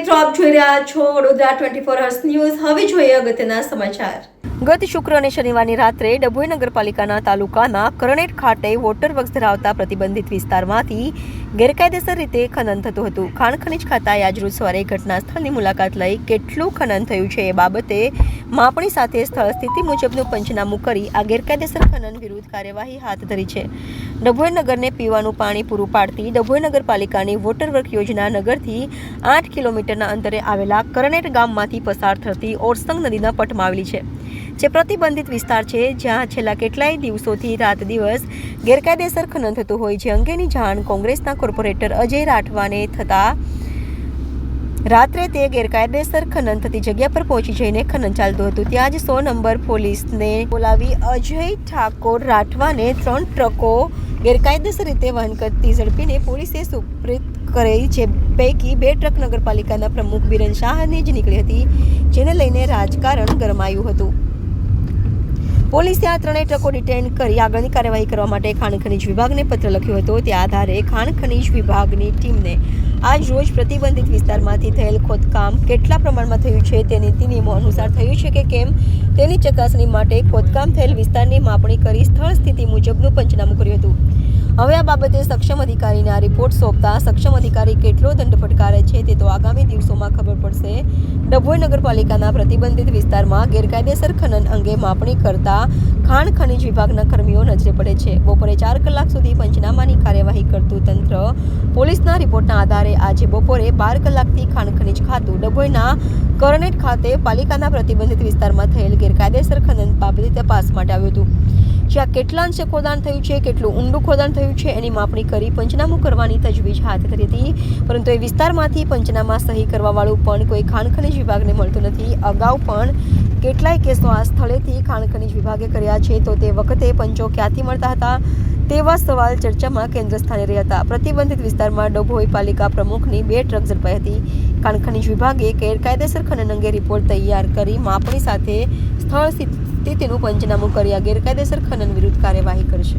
મિત્રો, આપ જોઈ રહ્યા છો વડોદરા 24 ન્યૂઝ। હવે જોઈએ અગત્યના સમાચાર। ગત શુક્ર અને શનિવારની રાત્રે ડભોઈ નગરપાલિકાના તાલુકાના કરણેટ ખાતે વોટર વર્ક્સ ધરાવતા પ્રતિબંધિત વિસ્તારમાંથી ગેરકાયદેસર રીતે ખનન થતું હતું। ખાણ ખનીજ ખાતાએ આજરોજ સવારે ઘટના સ્થળની મુલાકાત લઈ કેટલું ખનન થયું છે એ બાબતે માપણી સાથે સ્થળ સ્થિતિ મુજબનું પંચનામું કરી આ ગેરકાયદેસર ખનન વિરુદ્ધ કાર્યવાહી હાથ ધરી છે। ડભોઈ નગરને પીવાનું પાણી પૂરું પાડતી ડભોઈ નગરપાલિકાની વોટર વર્ક યોજના નગરથી 8 કિલોમીટરના અંતરે આવેલા કરણેટ ગામમાંથી પસાર થતી ઓરસંગ નદીના પટમાં આવેલી છે, જે પ્રતિબંધિત વિસ્તાર છે, જ્યાં છેલ્લા કેટલાય દિવસોથી રાત દિવસ ગેરકાયદેસર ખનન થતું હોય છે। અંગેની જાણ કોંગ્રેસના કોર્પોરેટર અજય રાઠવાને થતા રાત્રે તે ગેરકાયદેસર ખનન થતી જગ્યા પર પહોંચી જઈને ખનન ચાલતું હતું। ત્યાં જ 100 નંબર પોલીસને બોલાવી અજય ઠાકોર રાઠવાને 3 ટ્રકો ગેરકાયદેસર રીતે વહન કરતી ઝડપીને પોલીસે સુપ્રીત કરી, જે પૈકી 2 ટ્રક નગરપાલિકાના પ્રમુખ બીરેન શાહની જ નીકળી હતી, જેને લઈને રાજકારણ ગરમાયું હતું। પોલીસે આ 3 ટ્રકો ડિટેન કરી આગળની કાર્યવાહી કરવા માટે ખાણ ખનીજ વિભાગને પત્ર લખ્યો હતો। તે આધારે ખાણ ખનીજ વિભાગની ટીમને આજ રોજ પ્રતિબંધિત વિસ્તારમાંથી થયેલ ખોદકામ કેટલા પ્રમાણમાં થયું છે તે નીતિ નિયમો અનુસાર થયું છે કે કેમ તેની ચકાસણી માટે ખોદકામ થયેલ વિસ્તારની માપણી કરી સ્થળ સ્થિતિ મુજબનું પંચનામું કર્યું હતું। હવે આ બાબતે સક્ષમ અધિકારીને આ રિપોર્ટ સોંપતા સક્ષમ અધિકારી કેટલો દંડ ફટકારે છે તે તો આગામી દિવસોમાં ખબર પડશે। ડભોઈ નગરપાલિકાના પ્રતિબંધિત વિસ્તારમાં ગેરકાયદેસર ખનન અંગે માપણી કરતા ખાણ ખનીજ વિભાગના કર્મીઓ નજરે પડે છે। બપોરે 4 કલાક સુધી પંચનામાની કાર્યવાહી કરતું તંત્ર પોલીસના રિપોર્ટના આધારે આજે બપોરે 12 કલાકથી ખાણ ખનીજ ખાતું ડભોઈના કરણેટ ખાતે પાલિકાના પ્રતિબંધિત વિસ્તારમાં થયેલ ગેરકાયદેસર ખનન બાબતે તપાસ માટે આવ્યું હતું, જ્યાં કેટલા અંશે ખોદાણ થયું છે, કેટલું ઊંડું ખોદાણ થયું છે એની માપણી કરી પંચનામું કરવાની તજવીજ હાથ ધરી હતી। પરંતુ એ વિસ્તારમાંથી પંચનામા સહી કરવાવાળું પણ કોઈ ખાણ ખનીજ વિભાગને મળતું નથી। અગાઉ પણ કેટલાય કેસો આ સ્થળેથી ખાણ ખનીજ વિભાગે કર્યા છે, તો તે વખતે પંચો ક્યાંથી મળતા હતા તેવા સવાલ ચર્ચામાં કેન્દ્ર સ્થાને રહ્યા હતા। પ્રતિબંધિત વિસ્તારમાં ડભોઈ પાલિકા પ્રમુખની 2 ટ્રક ઝડપાઈ હતી। ખાણ ખનીજ વિભાગે ગેરકાયદેસર ખનન અંગે રિપોર્ટ તૈયાર કરી માપણી સાથે સ્થળ સ્થિતિનું પંચનામું કરી આ ગેરકાયદેસર ખનન વિરુદ્ધ કાર્યવાહી કરશે।